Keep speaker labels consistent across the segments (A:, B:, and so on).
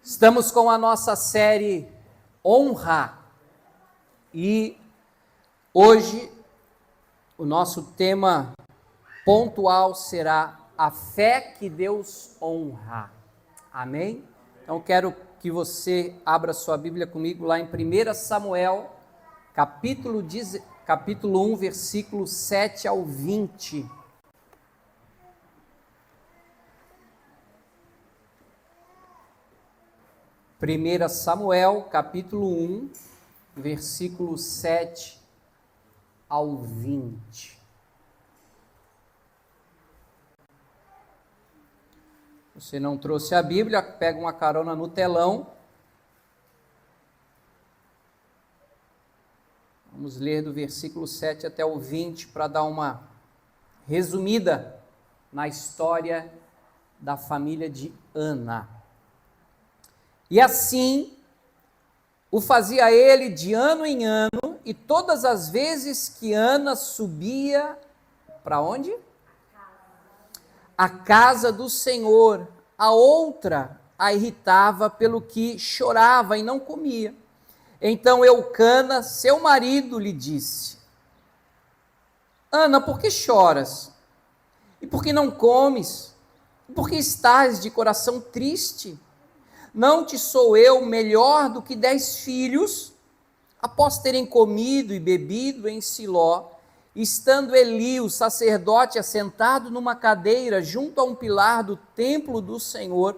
A: Estamos com a nossa série Honra e hoje o nosso tema pontual será a fé que Deus honra. Amém? Então quero que você abra sua Bíblia comigo lá em 1 Samuel, capítulo 1, versículo 7 ao 20. 1 Samuel, capítulo 1, versículo 7 ao 20. Você não trouxe a Bíblia, pega uma carona no telão. Vamos ler do versículo 7 até o 20 para dar uma resumida na história da família de Ana. E assim o fazia ele de ano em ano, e todas as vezes que Ana subia, para onde? A casa do Senhor, a outra a irritava pelo que chorava e não comia. Então Eucana, seu marido, lhe disse: Ana, por que choras? E por que não comes? E por que estás de coração triste? Não te sou eu melhor do que 10 filhos? Após terem comido e bebido em Siló, estando Eli, o sacerdote, assentado numa cadeira junto a um pilar do templo do Senhor,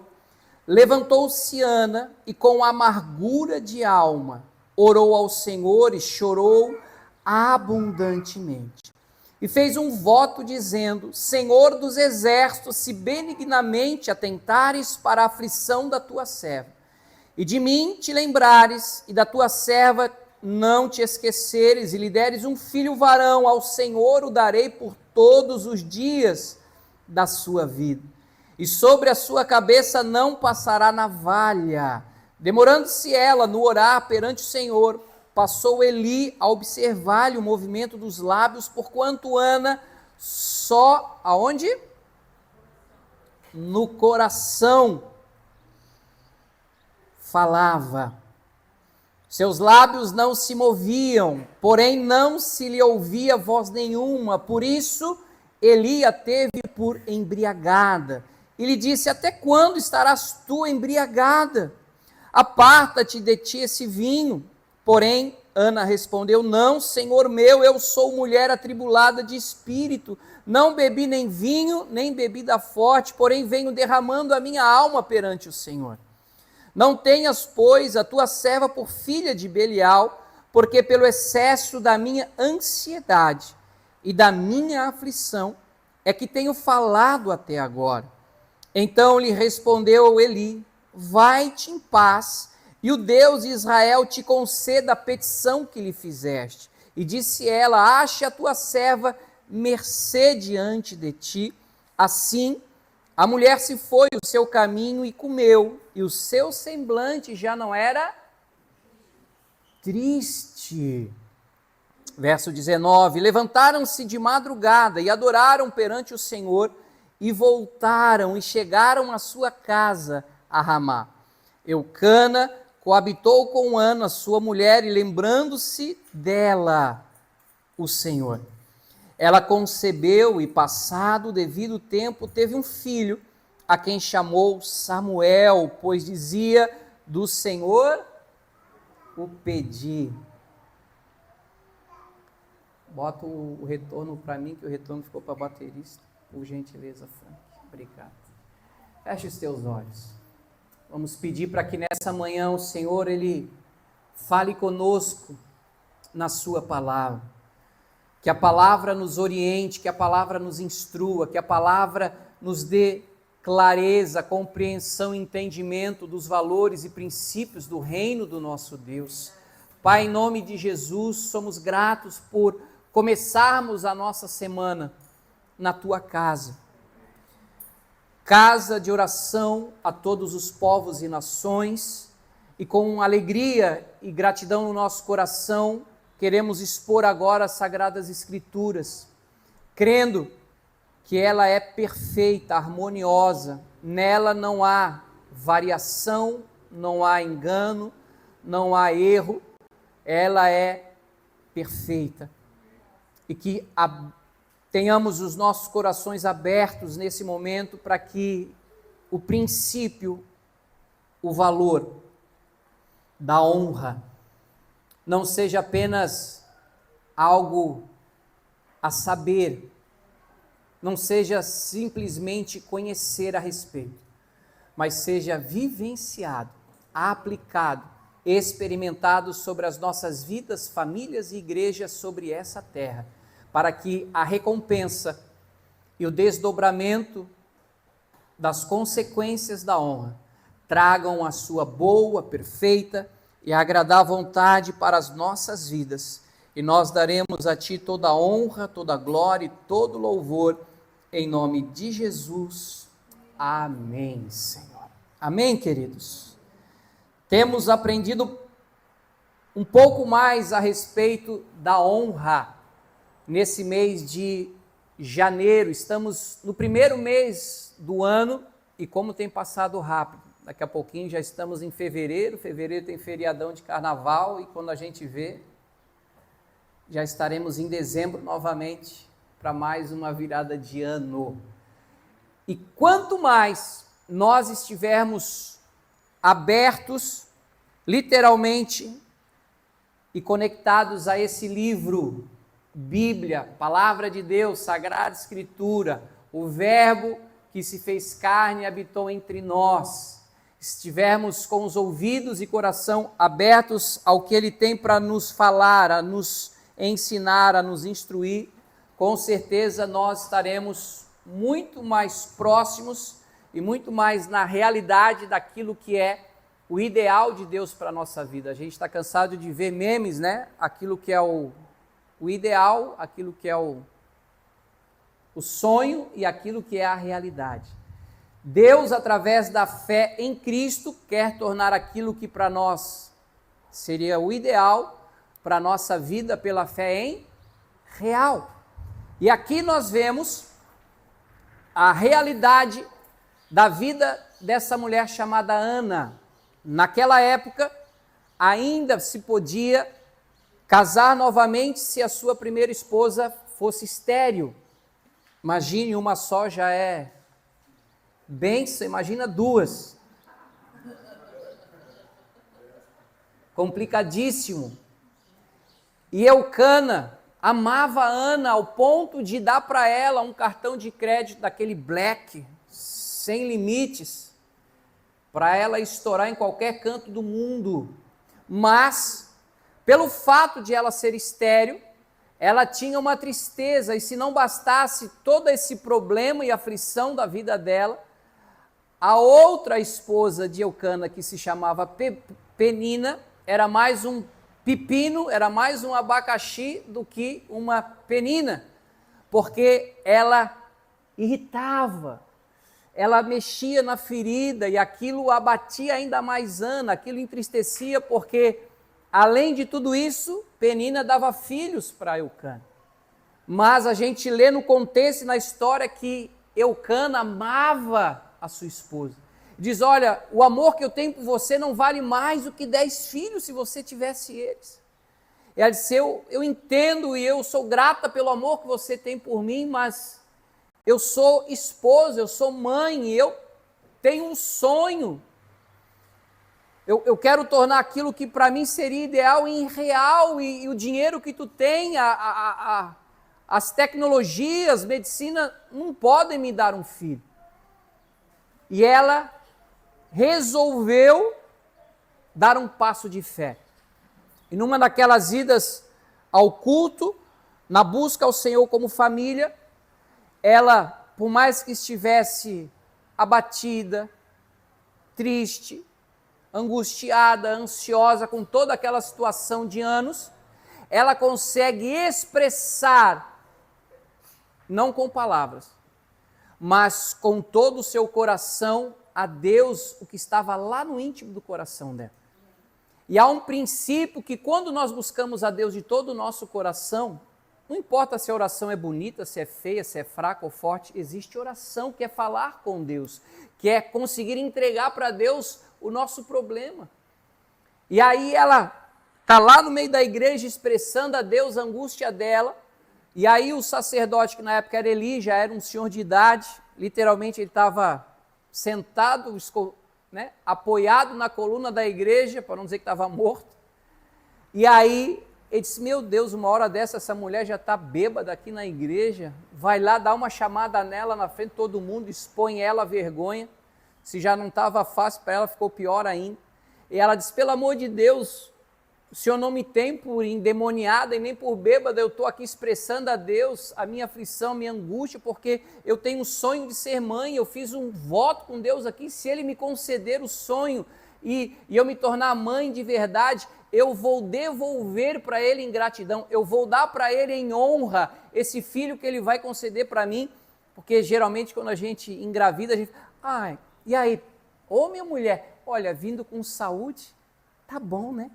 A: levantou-se Ana e com amargura de alma orou ao Senhor e chorou abundantemente. E fez um voto dizendo: Senhor dos exércitos, se benignamente atentares para a aflição da tua serva, e de mim te lembrares, e da tua serva não te esqueceres, e lhe deres um filho varão, ao Senhor o darei por todos os dias da sua vida, e sobre a sua cabeça não passará navalha. Demorando-se ela no orar perante o Senhor, passou Eli a observar-lhe o movimento dos lábios, porquanto Ana só, aonde? No coração falava. Seus lábios não se moviam, porém não se lhe ouvia voz nenhuma. Por isso Eli a teve por embriagada. E lhe disse: até quando estarás tu embriagada? Aparta-te de ti esse vinho. Porém, Ana respondeu: não, Senhor meu, eu sou mulher atribulada de espírito, não bebi nem vinho, nem bebida forte, porém venho derramando a minha alma perante o Senhor. Não tenhas, pois, a tua serva por filha de Belial, porque pelo excesso da minha ansiedade e da minha aflição é que tenho falado até agora. Então lhe respondeu Eli: vai-te em paz, e o Deus de Israel te conceda a petição que lhe fizeste. E disse ela: ache a tua serva mercê diante de ti. Assim, a mulher se foi o seu caminho e comeu, e o seu semblante já não era triste. Verso 19: levantaram-se de madrugada e adoraram perante o Senhor, e voltaram e chegaram à sua casa a Ramá. Eucana coabitou com Ana, sua mulher, e lembrando-se dela, o Senhor. Ela concebeu e, passado o devido tempo, teve um filho, a quem chamou Samuel, pois dizia: do Senhor o pedi. Bota o retorno para mim, que o retorno ficou para baterista. Por gentileza, Frank. Obrigado. Feche os teus olhos. Vamos pedir para que nessa manhã o Senhor, Ele fale conosco na sua palavra. Que a palavra nos oriente, que a palavra nos instrua, que a palavra nos dê clareza, compreensão e entendimento dos valores e princípios do reino do nosso Deus. Pai, em nome de Jesus, somos gratos por começarmos a nossa semana na Tua casa. Casa de oração a todos os povos e nações, e com alegria e gratidão no nosso coração, queremos expor agora as Sagradas Escrituras, crendo que ela é perfeita, harmoniosa, nela não há variação, não há engano, não há erro, ela é perfeita. E que tenhamos os nossos corações abertos nesse momento para que o princípio, o valor da honra não seja apenas algo a saber, não seja simplesmente conhecer a respeito, mas seja vivenciado, aplicado, experimentado sobre as nossas vidas, famílias e igrejas sobre essa terra, para que a recompensa e o desdobramento das consequências da honra tragam a sua boa, perfeita e agradável vontade para as nossas vidas. E nós daremos a Ti toda a honra, toda a glória e todo louvor, em nome de Jesus. Amém, Senhor. Amém, queridos? Temos aprendido um pouco mais a respeito da honra nesse mês de janeiro. Estamos no primeiro mês do ano e como tem passado rápido. Daqui a pouquinho já estamos em fevereiro. Fevereiro tem feriadão de carnaval e quando a gente vê, já estaremos em dezembro novamente para mais uma virada de ano. E quanto mais nós estivermos abertos, literalmente, e conectados a esse livro, Bíblia, Palavra de Deus, Sagrada Escritura, o Verbo que se fez carne e habitou entre nós, estivermos com os ouvidos e coração abertos ao que Ele tem para nos falar, a nos ensinar, a nos instruir, com certeza nós estaremos muito mais próximos e muito mais na realidade daquilo que é o ideal de Deus para a nossa vida. A gente está cansado de ver memes, né? Aquilo que é o ideal, aquilo que é o sonho e aquilo que é a realidade. Deus, através da fé em Cristo, quer tornar aquilo que para nós seria o ideal, para a nossa vida pela fé em real. E aqui nós vemos a realidade da vida dessa mulher chamada Ana. Naquela época, ainda se podia casar novamente se a sua primeira esposa fosse estéril. Imagine, uma só já é bênção, imagina duas. Complicadíssimo. E Eucana amava Ana ao ponto de dar para ela um cartão de crédito daquele black, sem limites, para ela estourar em qualquer canto do mundo. Mas, pelo fato de ela ser estéril, ela tinha uma tristeza, e se não bastasse todo esse problema e aflição da vida dela, a outra esposa de Eucana, que se chamava Penina, era mais um pepino, era mais um abacaxi do que uma penina, porque ela irritava, ela mexia na ferida e aquilo abatia ainda mais Ana, aquilo entristecia, porque além de tudo isso, Penina dava filhos para Eucana. Mas a gente lê no contexto e na história que Eucana amava a sua esposa. Diz, olha, o amor que eu tenho por você não vale mais do que 10 filhos se você tivesse eles. E ela disse, eu entendo e eu sou grata pelo amor que você tem por mim, mas eu sou esposa, eu sou mãe e eu tenho um sonho. Eu quero tornar aquilo que para mim seria ideal em real, e o dinheiro que tu tem, as tecnologias, medicina, não podem me dar um filho. E ela resolveu dar um passo de fé. E numa daquelas idas ao culto, na busca ao Senhor como família, ela, por mais que estivesse abatida, triste, angustiada, ansiosa com toda aquela situação de anos, ela consegue expressar, não com palavras, mas com todo o seu coração, a Deus o que estava lá no íntimo do coração dela. E há um princípio que quando nós buscamos a Deus de todo o nosso coração, não importa se a oração é bonita, se é feia, se é fraca ou forte, existe oração que é falar com Deus, que é conseguir entregar para Deus o nosso problema. E aí ela está lá no meio da igreja expressando a Deus a angústia dela, e aí o sacerdote, que na época era Eli, já era um senhor de idade, literalmente ele estava sentado, né, apoiado na coluna da igreja, para não dizer que estava morto, e aí ele disse, meu Deus, uma hora dessa, essa mulher já está bêbada aqui na igreja, vai lá dar uma chamada nela na frente de todo mundo, expõe ela à vergonha, se já não estava fácil para ela, ficou pior ainda. E ela disse, pelo amor de Deus, o Senhor não me tem por endemoniada e nem por bêbada, eu estou aqui expressando a Deus a minha aflição, minha angústia, porque eu tenho um sonho de ser mãe, eu fiz um voto com Deus aqui, se Ele me conceder o sonho e eu me tornar mãe de verdade, eu vou devolver para Ele em gratidão, eu vou dar para Ele em honra esse filho que Ele vai conceder para mim, porque geralmente quando a gente engravida, a gente fala, e aí, ô minha mulher, olha, vindo com saúde, tá bom, né?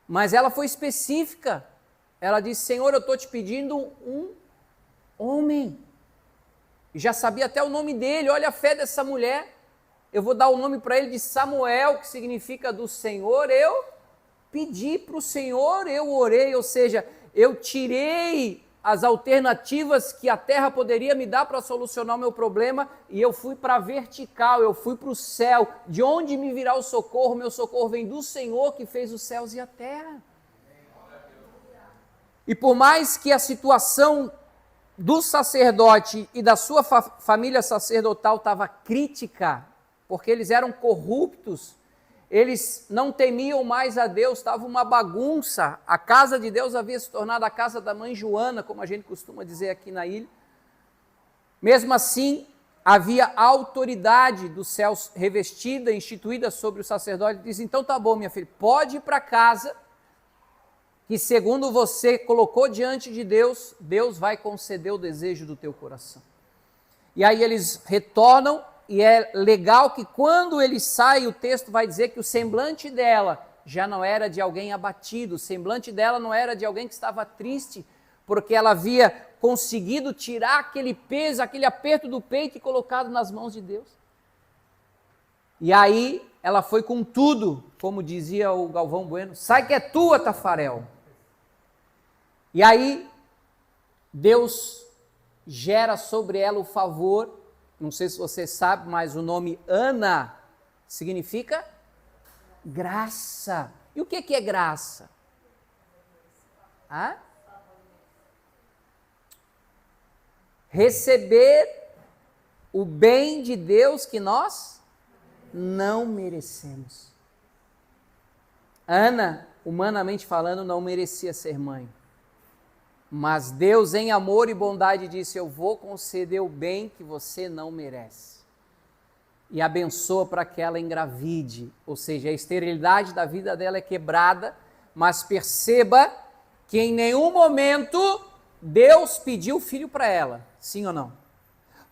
A: Mas ela foi específica, ela disse, Senhor, eu estou te pedindo um homem, e já sabia até o nome dele, olha a fé dessa mulher, eu vou dar o nome para ele de Samuel, que significa do Senhor, eu pedi para o Senhor, eu orei, ou seja, eu tirei as alternativas que a terra poderia me dar para solucionar o meu problema, e eu fui para a vertical, eu fui para o céu, de onde me virá o socorro? Meu socorro vem do Senhor que fez os céus e a terra. E por mais que a situação do sacerdote e da sua família sacerdotal estava crítica, porque eles eram corruptos, eles não temiam mais a Deus, estava uma bagunça, a casa de Deus havia se tornado a casa da mãe Joana, como a gente costuma dizer aqui na ilha. Mesmo assim, havia a autoridade dos céus revestida, instituída sobre o sacerdote, ele diz, então tá bom minha filha, pode ir para casa, que segundo você colocou diante de Deus, Deus vai conceder o desejo do teu coração. E aí eles retornam, e é legal que quando ele sai, o texto vai dizer que o semblante dela já não era de alguém abatido, o semblante dela não era de alguém que estava triste, porque ela havia conseguido tirar aquele peso, aquele aperto do peito e colocado nas mãos de Deus. E aí ela foi com tudo, como dizia o Galvão Bueno, sai que é tua, Tafarel. E aí Deus gera sobre ela o favor. Não sei se você sabe, mas o nome Ana significa graça. E o que é graça? Receber o bem de Deus que nós não merecemos. Ana, humanamente falando, não merecia ser mãe. Mas Deus, em amor e bondade, disse, eu vou conceder o bem que você não merece. E abençoa para que ela engravide, ou seja, a esterilidade da vida dela é quebrada, mas perceba que em nenhum momento Deus pediu filho para ela, sim ou não?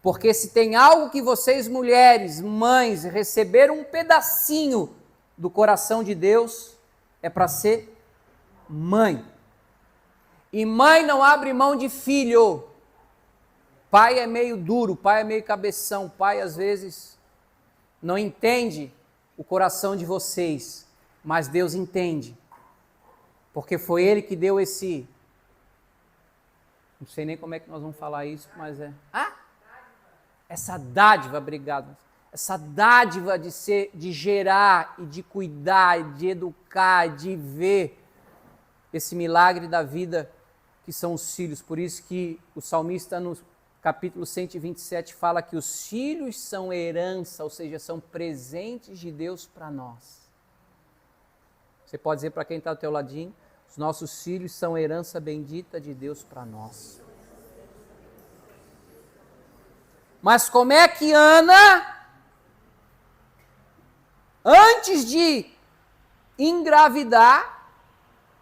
A: Porque se tem algo que vocês mulheres, mães, receberam um pedacinho do coração de Deus, é para ser mãe. E mãe não abre mão de filho. Pai é meio duro, pai é meio cabeção, pai às vezes não entende o coração de vocês, mas Deus entende. Porque foi Ele que deu esse... Não sei nem como é que nós vamos falar isso, mas é... Essa dádiva, obrigado. Essa dádiva de gerar e de cuidar, de educar, de ver esse milagre da vida que são os filhos. Por isso que o salmista no capítulo 127 fala que os filhos são herança, ou seja, são presentes de Deus para nós. Você pode dizer para quem está ao teu ladinho, os nossos filhos são herança bendita de Deus para nós. Mas como é que Ana, antes de engravidar,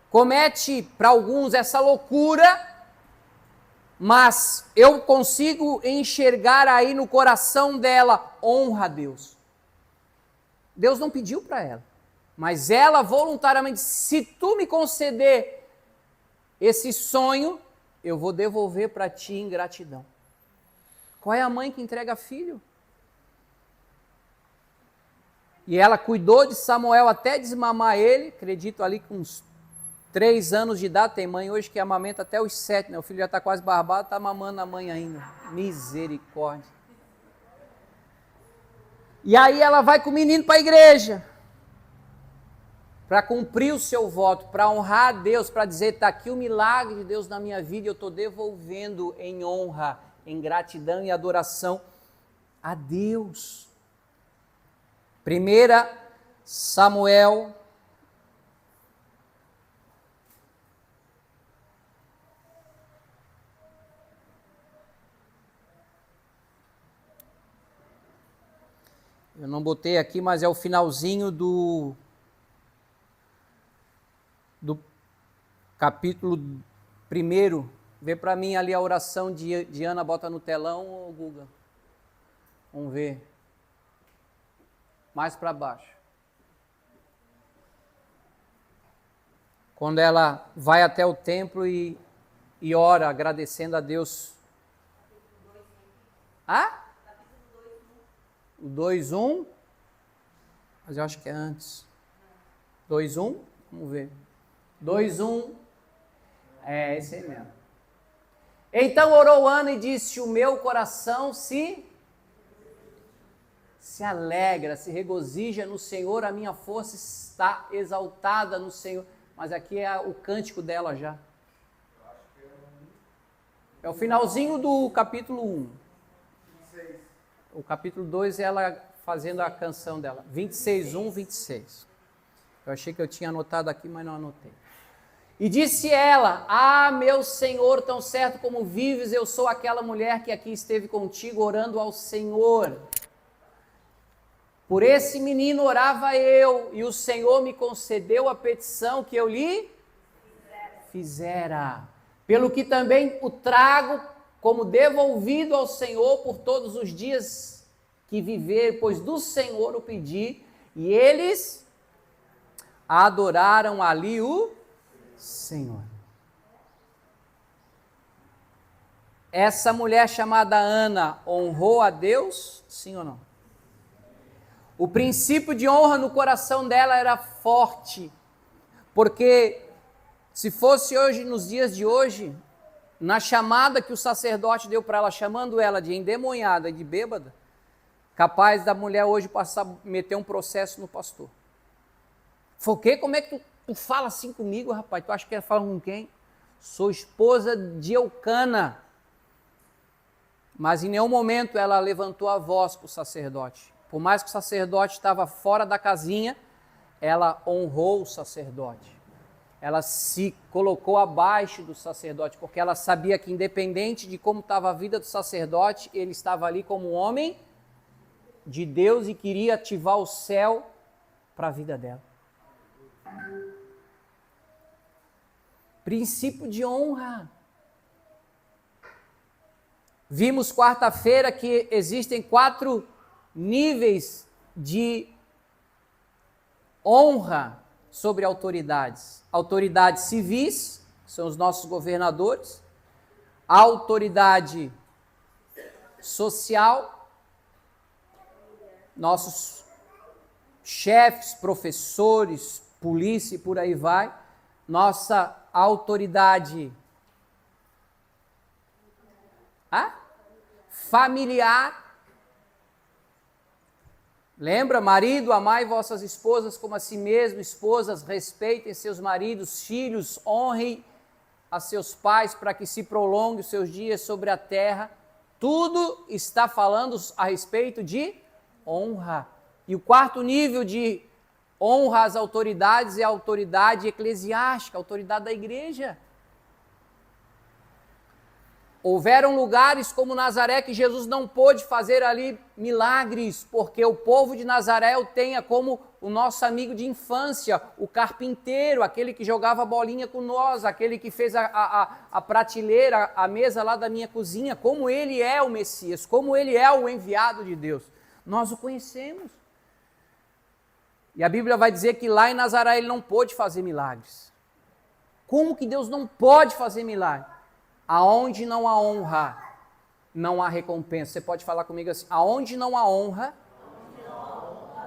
A: comete para alguns essa loucura, mas eu consigo enxergar aí no coração dela, honra a Deus. Deus não pediu para ela, mas ela voluntariamente, se tu me conceder esse sonho, eu vou devolver para ti em gratidão. Qual é a mãe que entrega filho? E ela cuidou de Samuel até desmamar ele, acredito ali com uns 3 anos de idade. Tem mãe hoje que amamenta até os 7, né? O filho já está quase barbado, está mamando a mãe ainda. Misericórdia. E aí ela vai com o menino para a igreja, para cumprir o seu voto, para honrar a Deus, para dizer, está aqui o milagre de Deus na minha vida e eu estou devolvendo em honra, em gratidão e adoração a Deus. 1 Samuel, eu não botei aqui, mas é o finalzinho do capítulo 1. Vê para mim ali a oração de Ana, bota no telão, ou Guga? Vamos ver. Mais para baixo. Quando ela vai até o templo e ora, agradecendo a Deus. Ah? O 2:1? Mas eu acho que é antes. 2:1? Vamos ver. 2:1. É, esse aí mesmo. Então orou Ana e disse, o meu coração se alegra, se regozija no Senhor, a minha força está exaltada no Senhor. Mas aqui é o cântico dela já. É o finalzinho do capítulo 1. O capítulo 2 é ela fazendo a canção dela. 26:1, 26. Eu achei que eu tinha anotado aqui, mas não anotei. E disse ela, meu Senhor, tão certo como vives, eu sou aquela mulher que aqui esteve contigo orando ao Senhor. Por esse menino orava eu, e o Senhor me concedeu a petição que eu lhe fizera. Pelo que também o trago como devolvido ao Senhor por todos os dias que viver, pois do Senhor o pedi, e eles adoraram ali o Senhor. Essa mulher chamada Ana honrou a Deus, sim ou não? O princípio de honra no coração dela era forte, porque se fosse hoje, nos dias de hoje, na chamada que o sacerdote deu para ela, chamando ela de endemoniada e de bêbada, capaz da mulher hoje meter um processo no pastor. Foi o quê? Como é que tu fala assim comigo, rapaz? Tu acha que ela fala com quem? Sou esposa de Eucana. Mas em nenhum momento ela levantou a voz para o sacerdote. Por mais que o sacerdote estava fora da casinha, ela honrou o sacerdote. Ela se colocou abaixo do sacerdote, porque ela sabia que independente de como estava a vida do sacerdote, ele estava ali como homem de Deus e queria ativar o céu para a vida dela. Princípio de honra. Vimos quarta-feira que existem 4 níveis de honra sobre autoridades. Autoridades civis, são os nossos governadores. A autoridade social, nossos chefes, professores, polícia e por aí vai. Nossa autoridade familiar. Lembra, marido, amai vossas esposas como a si mesmo, esposas, respeitem seus maridos, filhos, honrem a seus pais para que se prolongue os seus dias sobre a terra. Tudo está falando a respeito de honra. E o 4º nível de honra às autoridades é a autoridade eclesiástica, a autoridade da igreja. Houveram lugares como Nazaré que Jesus não pôde fazer ali milagres, porque o povo de Nazaré o tenha como o nosso amigo de infância, o carpinteiro, aquele que jogava bolinha com nós, aquele que fez a prateleira, a mesa lá da minha cozinha, como ele é o Messias, como ele é o enviado de Deus. Nós o conhecemos. E a Bíblia vai dizer que lá em Nazaré ele não pôde fazer milagres. Como que Deus não pode fazer milagre? Aonde não há honra, não há recompensa. Você pode falar comigo assim, aonde não há honra,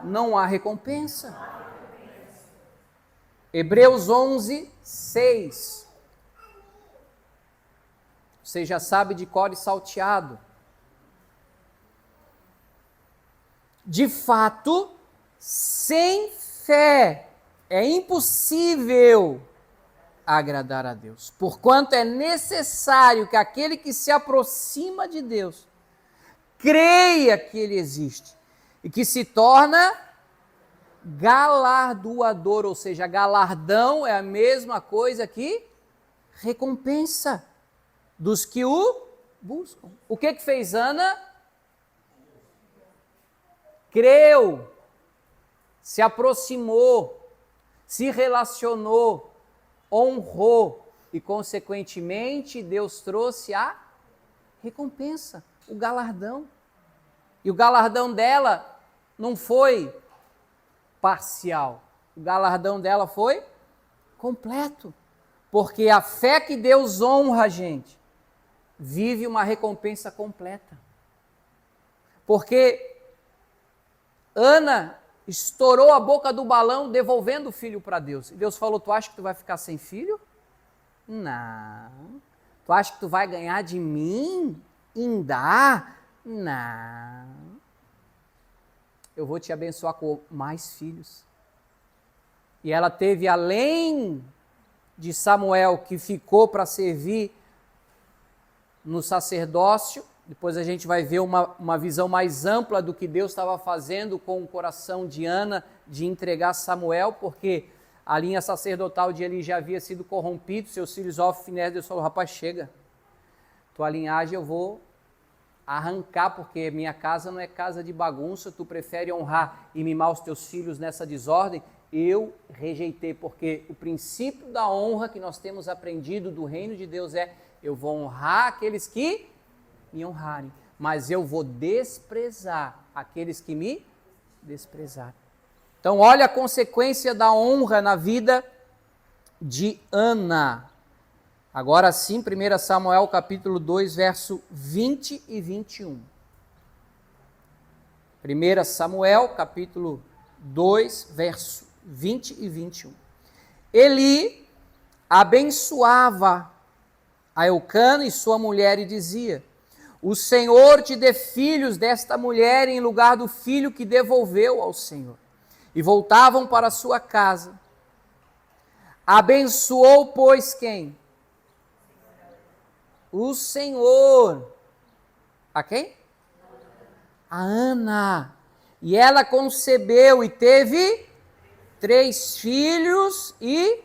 A: não há recompensa. Hebreus 11, 6. Você já sabe de cor e salteado. De fato, sem fé é impossível agradar a Deus, porquanto é necessário que aquele que se aproxima de Deus creia que Ele existe e que se torna galardoador, ou seja, galardão é a mesma coisa que recompensa dos que o buscam. O que fez Ana? Creu, se aproximou, se relacionou, honrou e, consequentemente, Deus trouxe a recompensa, o galardão. E o galardão dela não foi parcial, o galardão dela foi completo, porque a fé que Deus honra, gente, vive uma recompensa completa. Porque Ana estourou a boca do balão devolvendo o filho para Deus. E Deus falou, tu acha que tu vai ficar sem filho? Não. Tu acha que tu vai ganhar de mim em dar? Não. Eu vou te abençoar com mais filhos. E ela teve, além de Samuel, que ficou para servir no sacerdócio, depois a gente vai ver uma visão mais ampla do que Deus estava fazendo com o coração de Ana, de entregar Samuel, porque a linha sacerdotal de Eli já havia sido corrompida, seus filhos Ofni, Deus falou, rapaz, chega, tua linhagem eu vou arrancar, porque minha casa não é casa de bagunça, tu prefere honrar e mimar os teus filhos nessa desordem, eu rejeitei, porque o princípio da honra que nós temos aprendido do reino de Deus é, eu vou honrar aqueles que me honrarem, mas eu vou desprezar aqueles que me desprezarem. Então, olha a consequência da honra na vida de Ana. Agora sim, 1 Samuel capítulo 2, verso 20 e 21. 1 Samuel capítulo 2, verso 20 e 21. Eli abençoava a Eucana e sua mulher e dizia, o Senhor te dê filhos desta mulher em lugar do filho que devolveu ao Senhor. E voltavam para sua casa. Abençoou, pois, quem? O Senhor. A quem? A Ana. E ela concebeu e teve 3 filhos e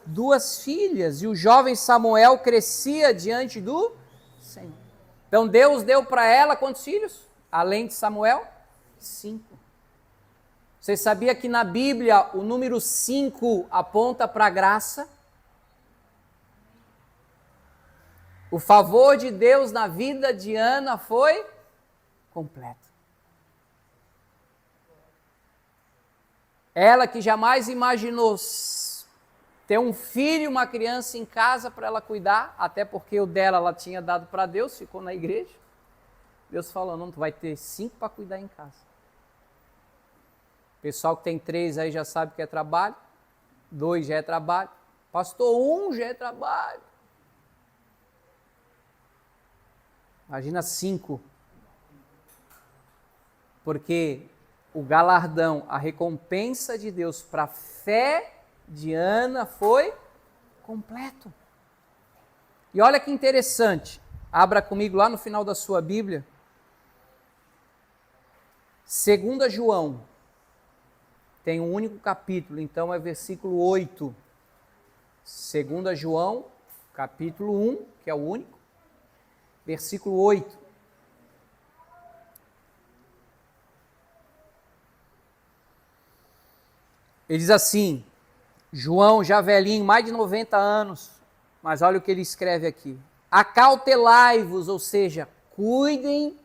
A: 2 filhas. E o jovem Samuel crescia diante do Senhor. Então Deus deu para ela quantos filhos? Além de Samuel? 5. Você sabia que na Bíblia o número 5 aponta para a graça? O favor de Deus na vida de Ana foi completo. Ela que jamais imaginou ter um filho e uma criança em casa para ela cuidar, até porque o dela ela tinha dado para Deus, ficou na igreja. Deus falou, não, tu vai ter 5 para cuidar em casa. Pessoal que tem 3 aí já sabe que é trabalho, 2 já é trabalho, pastor, 1 já é trabalho. Imagina 5. Porque o galardão, a recompensa de Deus para a fé de Ana foi completo. E olha que interessante, abra comigo lá no final da sua Bíblia, 2 João, tem um único capítulo, então é versículo 8. 2 João, capítulo 1, que é o único, versículo 8. Ele diz assim, João já velhinho, mais de 90 anos, mas olha o que ele escreve aqui. Acautelai-vos, ou seja, cuidem,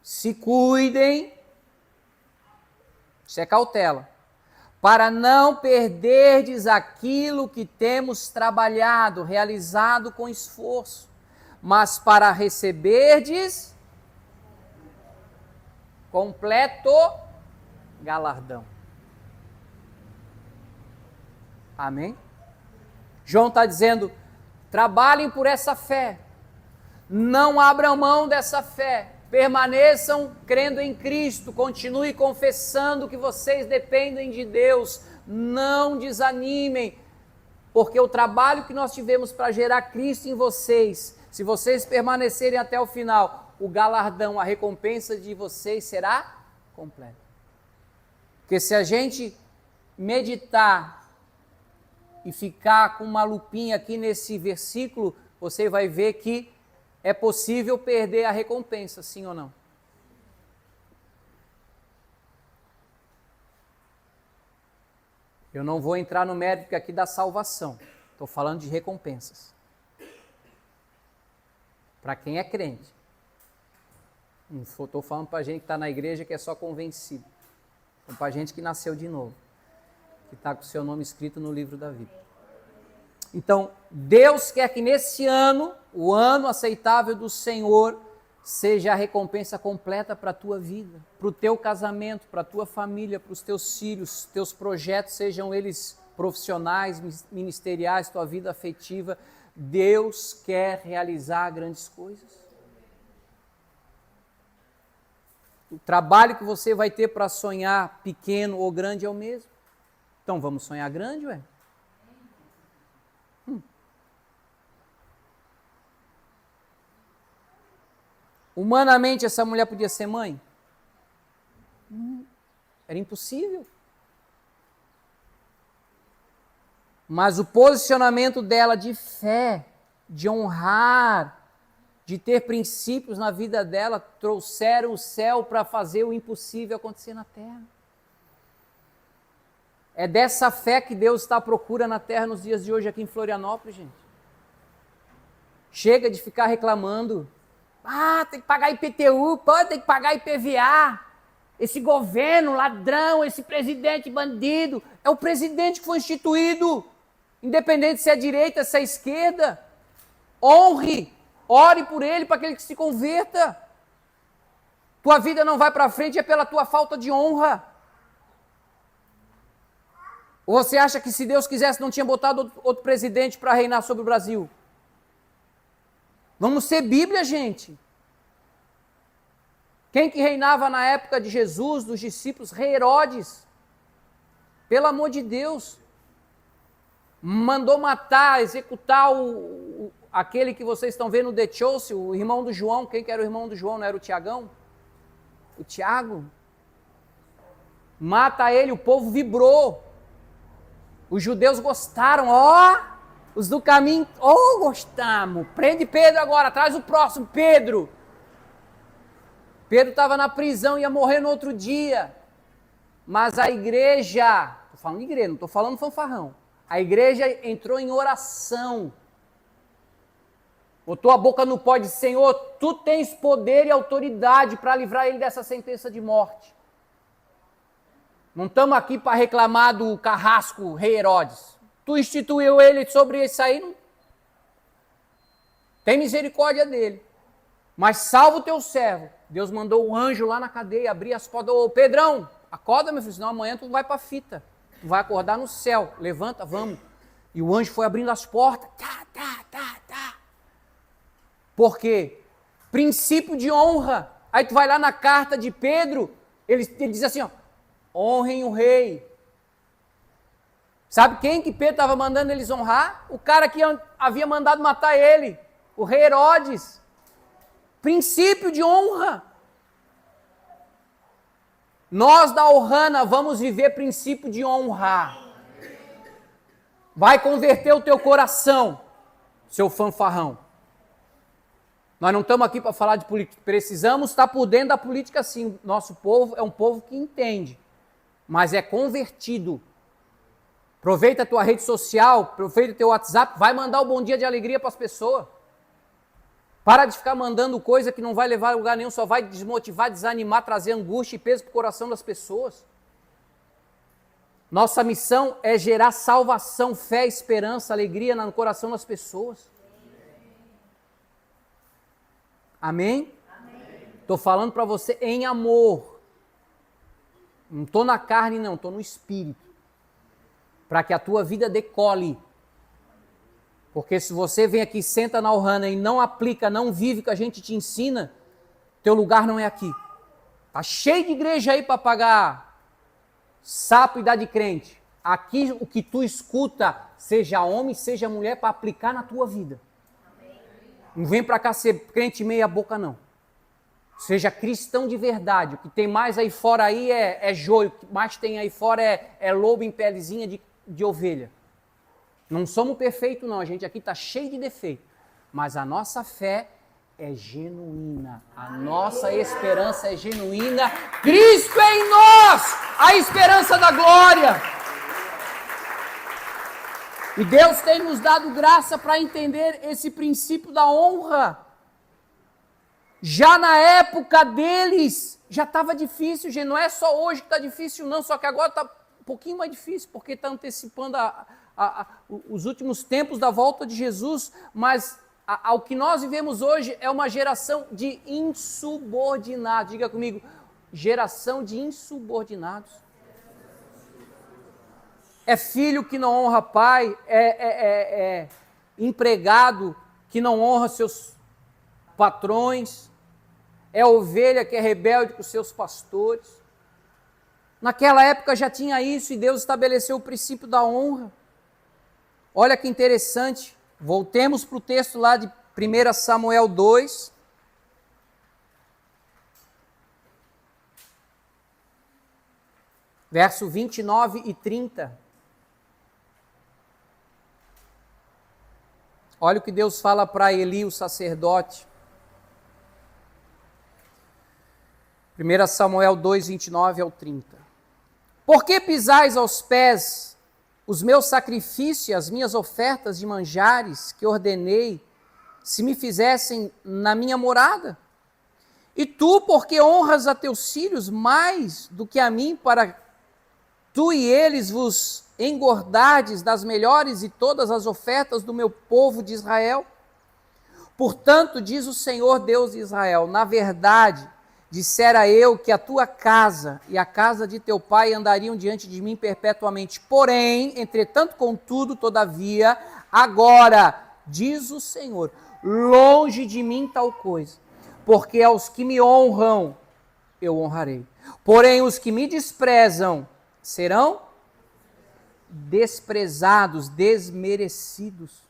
A: se cuidem, isso é cautela, para não perderdes aquilo que temos trabalhado, realizado com esforço, mas para receberdes completo galardão. Amém? João está dizendo, trabalhem por essa fé, não abram mão dessa fé, permaneçam crendo em Cristo, continue confessando que vocês dependem de Deus, não desanimem, porque o trabalho que nós tivemos para gerar Cristo em vocês, se vocês permanecerem até o final, o galardão, a recompensa de vocês será completa. Porque se a gente meditar e ficar com uma lupinha aqui nesse versículo, você vai ver que é possível perder a recompensa, sim ou não? Eu não vou entrar no mérito aqui da salvação, estou falando de recompensas. Para quem é crente. Não estou falando para gente que está na igreja que é só convencido. Estou para gente que nasceu de novo, que está com o seu nome escrito no livro da vida. Então, Deus quer que nesse ano, o ano aceitável do Senhor, seja a recompensa completa para a tua vida, para o teu casamento, para a tua família, para os teus filhos, teus projetos, sejam eles profissionais, ministeriais, tua vida afetiva. Deus quer realizar grandes coisas. O trabalho que você vai ter para sonhar pequeno ou grande é o mesmo. Então vamos sonhar grande, ué? Humanamente essa mulher podia ser mãe? Era impossível. Mas o posicionamento dela de fé, de honrar, de ter princípios na vida dela, trouxeram o céu para fazer o impossível acontecer na terra. É dessa fé que Deus está à procura na terra nos dias de hoje aqui em Florianópolis, gente. Chega de ficar reclamando. Tem que pagar IPTU, tem que pagar IPVA. Esse governo ladrão, esse presidente bandido. É o presidente que foi instituído. Independente se é direita, se é esquerda. Honre, ore por ele para que ele se converta. Tua vida não vai para frente é pela tua falta de honra. Ou você acha que se Deus quisesse não tinha botado outro presidente para reinar sobre o Brasil? Vamos ser Bíblia, gente. Quem que reinava na época de Jesus, dos discípulos? Rei Herodes. Pelo amor de Deus. Mandou matar, executar aquele que vocês estão vendo no The Choice, o irmão do João. Quem que era o irmão do João? Não era o Tiagão? O Tiago. Mata ele, o povo vibrou. Os judeus gostaram, os do caminho, gostamos. Prende Pedro agora, traz o próximo, Pedro. Pedro estava na prisão, ia morrer no outro dia. Mas a igreja, estou falando de igreja, não estou falando fanfarrão. A igreja entrou em oração. Botou a boca no pó e disse, Senhor, tu tens poder e autoridade para livrar ele dessa sentença de morte. Não estamos aqui para reclamar do carrasco rei Herodes. Tu instituiu ele sobre isso aí, não tem misericórdia dele. Mas salva o teu servo. Deus mandou um anjo lá na cadeia, abrir as portas. Ô Pedrão, acorda, meu filho, senão amanhã tu vai para a fita. Tu vai acordar no céu. Levanta, vamos. E o anjo foi abrindo as portas. Por quê? Princípio de honra. Aí tu vai lá na carta de Pedro, ele diz assim, honrem o rei. Sabe quem que Pedro estava mandando eles honrar? O cara que havia mandado matar ele, o rei Herodes. Princípio de honra. Nós da Ohana vamos viver princípio de honrar. Vai converter o teu coração, seu fanfarrão. Nós não estamos aqui para falar de política. Precisamos estar por dentro da política sim. Nosso povo é um povo que entende, mas é convertido. Aproveita a tua rede social, aproveita o teu WhatsApp, vai mandar o bom dia de alegria para as pessoas. Para de ficar mandando coisa que não vai levar a lugar nenhum, só vai desmotivar, desanimar, trazer angústia e peso para o coração das pessoas. Nossa missão é gerar salvação, fé, esperança, alegria no coração das pessoas. Amém? Estou falando para você em amor. Não estou na carne, não, estou no espírito. Para que a tua vida decole. Porque se você vem aqui, senta na Ohana e não aplica, não vive o que a gente te ensina, teu lugar não é aqui. Tá cheio de igreja aí para pagar sapo e dar de crente. Aqui o que tu escuta, seja homem, seja mulher, para aplicar na tua vida. Não vem para cá ser crente meia boca, não. Seja cristão de verdade. O que tem mais aí fora aí é joio. O que mais tem aí fora é lobo em pelezinha de ovelha. Não somos perfeitos, não. A gente aqui está cheio de defeito. Mas a nossa fé é genuína. A nossa esperança é genuína. Cristo é em nós, a esperança da glória. E Deus tem nos dado graça para entender esse princípio da honra. Já na época deles, já estava difícil, gente. Não é só hoje que está difícil, não. Só que agora está um pouquinho mais difícil, porque está antecipando os últimos tempos da volta de Jesus. Mas o que nós vivemos hoje é uma geração de insubordinados. Diga comigo, geração de insubordinados. É filho que não honra pai, é empregado que não honra seus patrões, é ovelha que é rebelde com os seus pastores. Naquela época já tinha isso e Deus estabeleceu o princípio da honra. Olha que interessante, voltemos para o texto lá de 1 Samuel 2. Verso 29 e 30. Olha o que Deus fala para Eli, o sacerdote. 1 Samuel 2, 29 ao 30. Por que pisais aos pés os meus sacrifícios e as minhas ofertas de manjares que ordenei, se me fizessem na minha morada? E tu, porque honras a teus filhos mais do que a mim, para tu e eles vos engordardes das melhores e todas as ofertas do meu povo de Israel? Portanto, diz o Senhor Deus de Israel, na verdade, dissera eu que a tua casa e a casa de teu pai andariam diante de mim perpetuamente. Porém, entretanto, contudo, todavia, agora, diz o Senhor, longe de mim tal coisa, porque aos que me honram, eu honrarei. Porém, os que me desprezam serão desprezados, desmerecidos.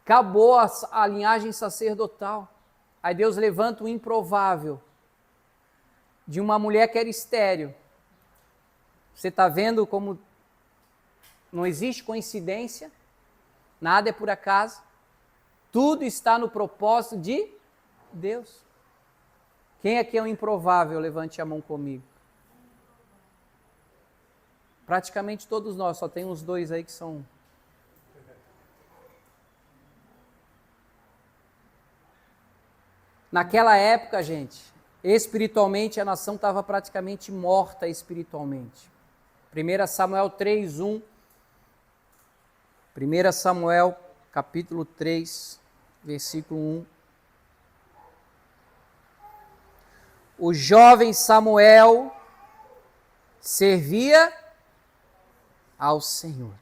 A: Acabou a linhagem sacerdotal. Aí Deus levanta o improvável de uma mulher que era estéril. Você está vendo como não existe coincidência, nada é por acaso, tudo está no propósito de Deus. Quem aqui é o improvável? Levante a mão comigo. Praticamente todos nós, só tem uns dois aí que são... Naquela época, gente, espiritualmente a nação estava praticamente morta espiritualmente. 1 Samuel 3:1. 1 Samuel, capítulo 3, versículo 1. O jovem Samuel servia ao Senhor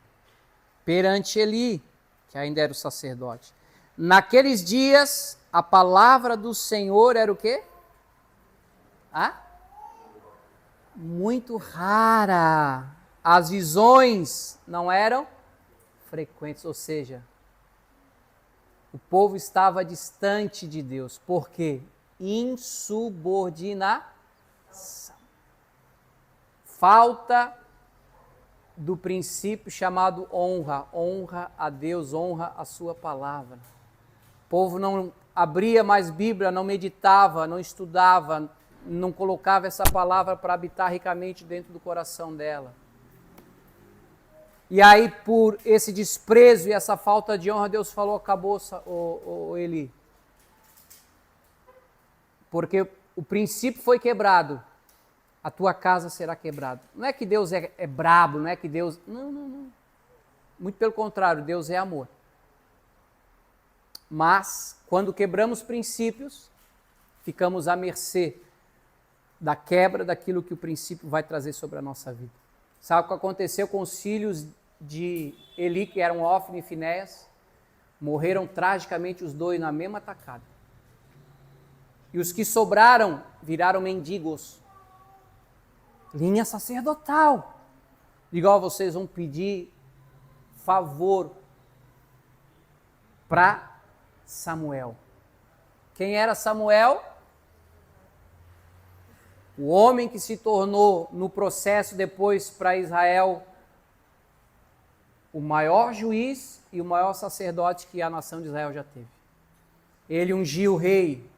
A: perante Eli, que ainda era o sacerdote. Naqueles dias, a palavra do Senhor era o quê? Muito rara. As visões não eram frequentes, ou seja, o povo estava distante de Deus. Por quê? Insubordinação. Falta do princípio chamado honra. Honra a Deus, honra a sua palavra. O povo não abria mais Bíblia, não meditava, não estudava, não colocava essa palavra para habitar ricamente dentro do coração dela. E aí, por esse desprezo e essa falta de honra, Deus falou, acabou, Eli. Porque o princípio foi quebrado, a tua casa será quebrada. Não é que Deus é brabo, não é que Deus... Não. Muito pelo contrário, Deus é amor. Mas, quando quebramos princípios, ficamos à mercê da quebra daquilo que o princípio vai trazer sobre a nossa vida. Sabe o que aconteceu com os filhos de Eli, que eram Hófni e Finéias? Morreram tragicamente os dois na mesma tacada. E os que sobraram viraram mendigos. Linha sacerdotal. Igual vocês vão pedir favor para Samuel. Quem era Samuel? O homem que se tornou no processo depois para Israel o maior juiz e o maior sacerdote que a nação de Israel já teve. Ele ungiu o rei,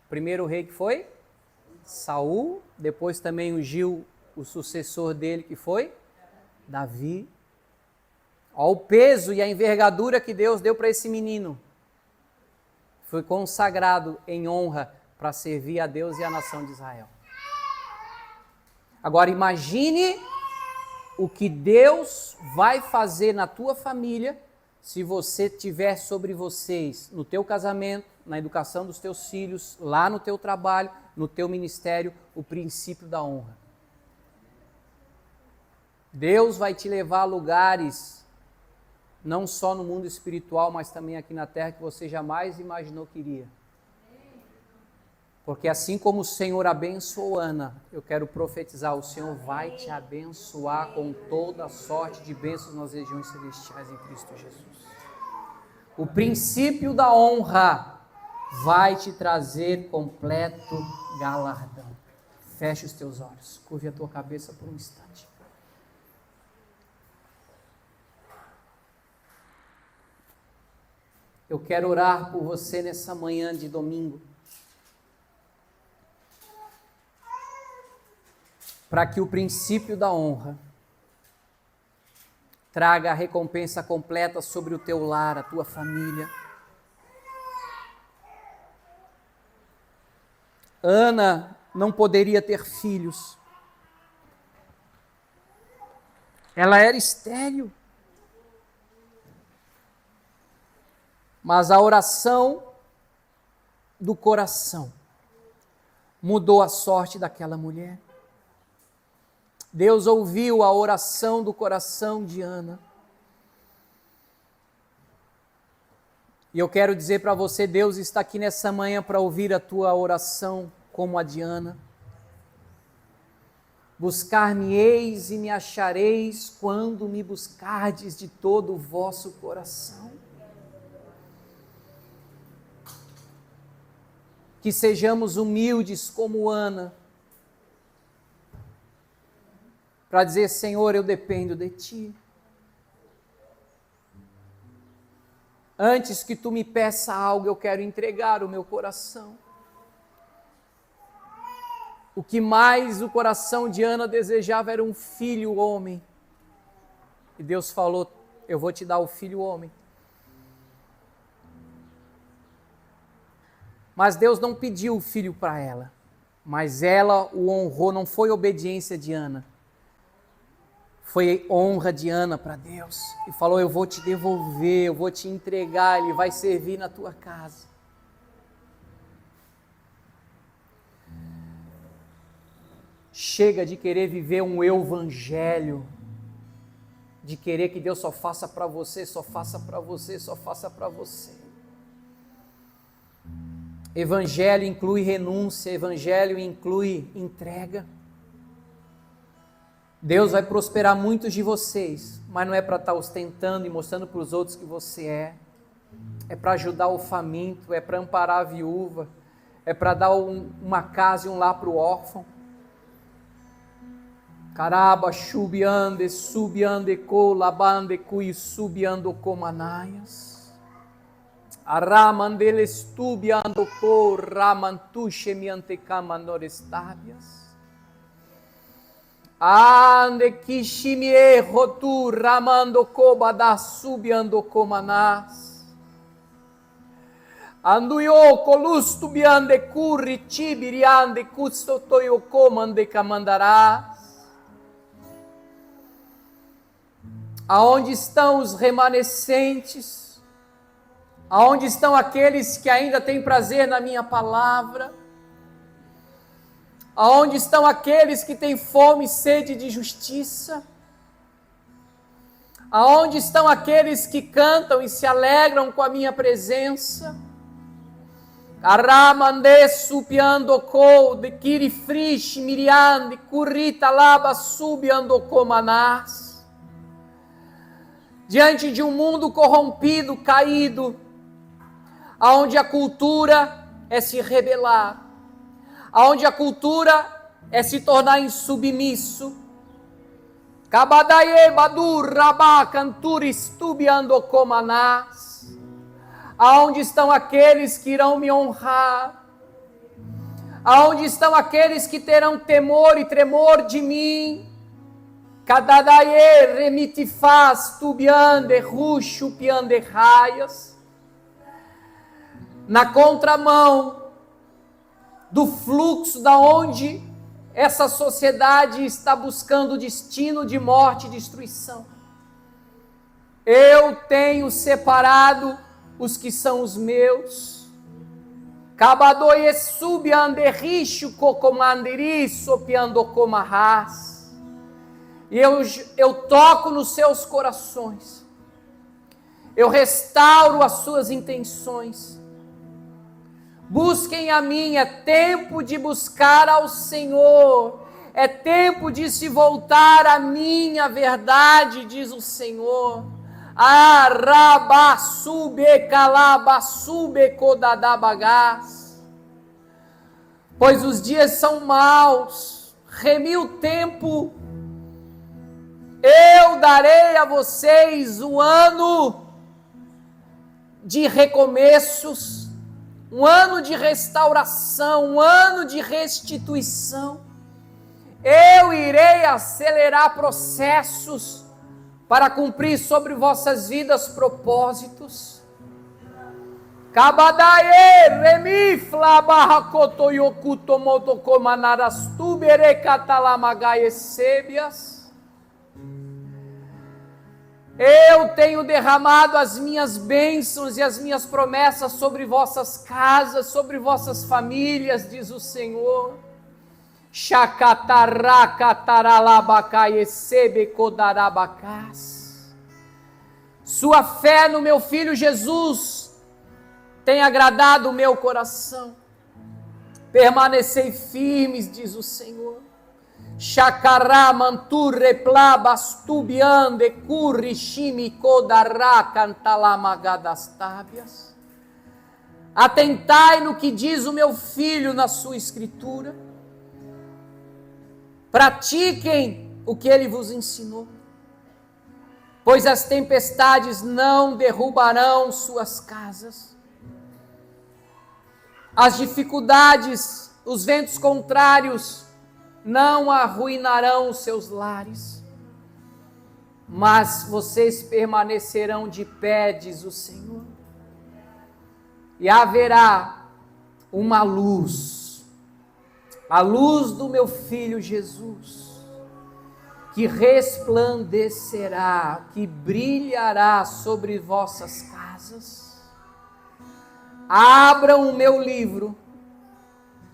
A: o primeiro rei que foi Saul, depois também ungiu o sucessor dele que foi Davi. Olha o peso e a envergadura que Deus deu para esse menino. Foi consagrado em honra para servir a Deus e a nação de Israel. Agora imagine o que Deus vai fazer na tua família se você tiver sobre vocês, no teu casamento, na educação dos teus filhos, lá no teu trabalho, no teu ministério, o princípio da honra. Deus vai te levar a lugares, não só no mundo espiritual, mas também aqui na terra, que você jamais imaginou que iria. Porque assim como o Senhor abençoou Ana, eu quero profetizar, o Senhor vai te abençoar com toda a sorte de bênçãos nas regiões celestiais em Cristo Jesus. O princípio da honra vai te trazer completo galardão. Feche os teus olhos, curve a tua cabeça por um instante. Eu quero orar por você nessa manhã de domingo, para que o princípio da honra traga a recompensa completa sobre o teu lar, a tua família. Ana não poderia ter filhos. Ela era estéril. Mas a oração do coração mudou a sorte daquela mulher. Deus ouviu a oração do coração de Ana. E eu quero dizer para você, Deus está aqui nessa manhã para ouvir a tua oração como a de Ana. Buscar-me-eis e me achareis quando me buscardes de todo o vosso coração. Que sejamos humildes como Ana, para dizer, Senhor, eu dependo de Ti. Antes que Tu me peça algo, eu quero entregar o meu coração. O que mais o coração de Ana desejava era um filho homem. E Deus falou, eu vou te dar o filho homem. Mas Deus não pediu o filho para ela, mas ela o honrou, não foi obediência de Ana. Foi honra de Ana para Deus. E falou, eu vou te devolver, eu vou te entregar, ele vai servir na tua casa. Chega de querer viver um evangelho, de querer que Deus só faça para você, só faça para você, só faça para você. Evangelho inclui renúncia, evangelho inclui entrega. Deus vai prosperar muitos de vocês, mas não é para estar ostentando e mostrando para os outros que você é para ajudar o faminto, é para amparar a viúva, é para dar uma casa e um lar para o órfão. Caraba, chubiande, subiande, colabande, cui, subiando, comanaias. Aramandele stubiando co ramantuche miante camanores ande kishimie rotu ramando kobada subiando comanás anduio colustu biande curri cibiriande custo toio comande camandarás. Aonde estão os remanescentes? Aonde estão aqueles que ainda têm prazer na minha palavra? Aonde estão aqueles que têm fome e sede de justiça? Aonde estão aqueles que cantam e se alegram com a minha presença? Aramande subiandoko de kirifrish miriam de curita laba subiandokomanás. Diante de um mundo corrompido, caído, aonde a cultura é se rebelar, aonde a cultura é se tornar insubmisso. Kabadaye badur rabá canturis tubiandokomanás. Aonde estão aqueles que irão me honrar? Aonde estão aqueles que terão temor e tremor de mim? Kadadaye remitifaz tubiande ruxo piande raias. Na contramão do fluxo da onde essa sociedade está buscando destino de morte e destruição. Eu tenho separado os que são os meus. Kabadoye subiandericho kokomanderi sopiandokomarras. E eu toco nos seus corações. Eu restauro as suas intenções. Busquem a mim, é tempo de buscar ao Senhor. É tempo de se voltar à minha verdade, diz o Senhor. Pois os dias são maus, remi o tempo, eu darei a vocês um ano de recomeços, um ano de restauração, um ano de restituição. Eu irei acelerar processos para cumprir sobre vossas vidas propósitos. Kabadaye remifla barracotoyokutomotocomanarastubere catalamagaye sébias. Eu tenho derramado as minhas bênçãos e as minhas promessas sobre vossas casas, sobre vossas famílias, diz o Senhor. Sua fé no meu Filho Jesus tem agradado o meu coração. Permanecei firmes, diz o Senhor. Shakará manturre plabastubiande curri shimi kodará cantalamagadastabias. Atentai no que diz o meu Filho na sua Escritura. Pratiquem o que ele vos ensinou, pois as tempestades não derrubarão suas casas, as dificuldades, os ventos contrários não arruinarão os seus lares, mas vocês permanecerão de pé, diz o Senhor, e haverá uma luz, a luz do meu Filho Jesus, que resplandecerá, que brilhará sobre vossas casas. Abram o meu livro,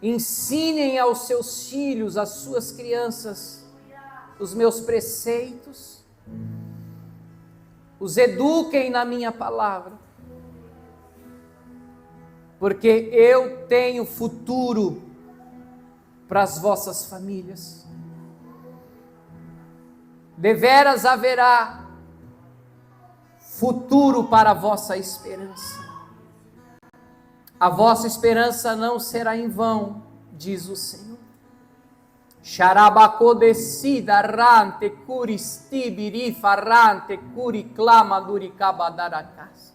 A: ensinem aos seus filhos, às suas crianças, os meus preceitos, os eduquem na minha palavra, porque eu tenho futuro para as vossas famílias. Deveras haverá futuro para a vossa esperança. A vossa esperança não será em vão, diz o Senhor. Xarabacodecida rante curistibiri farrante curiclama duricabadaracás.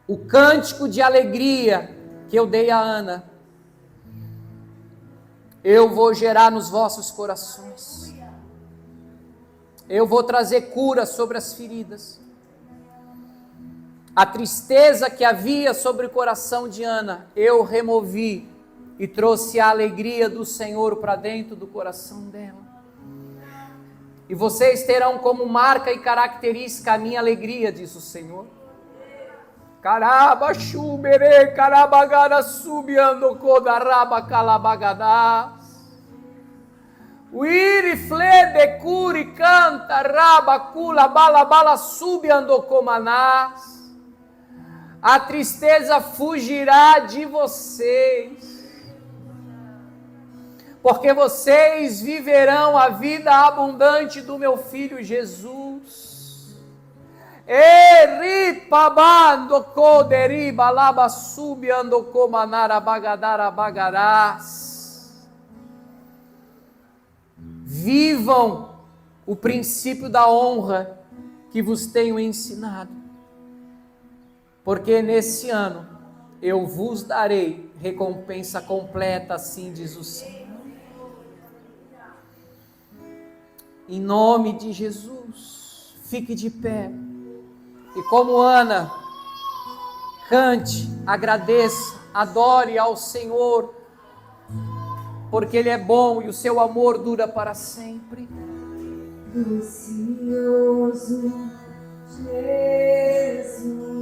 A: O cântico de alegria que eu dei a Ana, eu vou gerar nos vossos corações. Eu vou trazer cura sobre as feridas. A tristeza que havia sobre o coração de Ana, eu removi e trouxe a alegria do Senhor para dentro do coração dela. E vocês terão como marca e característica a minha alegria, diz o Senhor. Caraba chumere, carabagara subiando codaraba calabagadas. Uiri flede curi canta raba cula bala bala subiando comanás. A tristeza fugirá de vocês, porque vocês viverão a vida abundante do meu Filho Jesus. Eripabando coderiba laba subiando comanara bagadara bagarás. Vivam o princípio da honra que vos tenho ensinado, porque nesse ano eu vos darei recompensa completa, assim diz o Senhor. Em nome de Jesus, fique de pé. E como Ana, cante, agradeça, adore ao Senhor, porque Ele é bom e o seu amor dura para sempre.
B: Gracioso Jesus.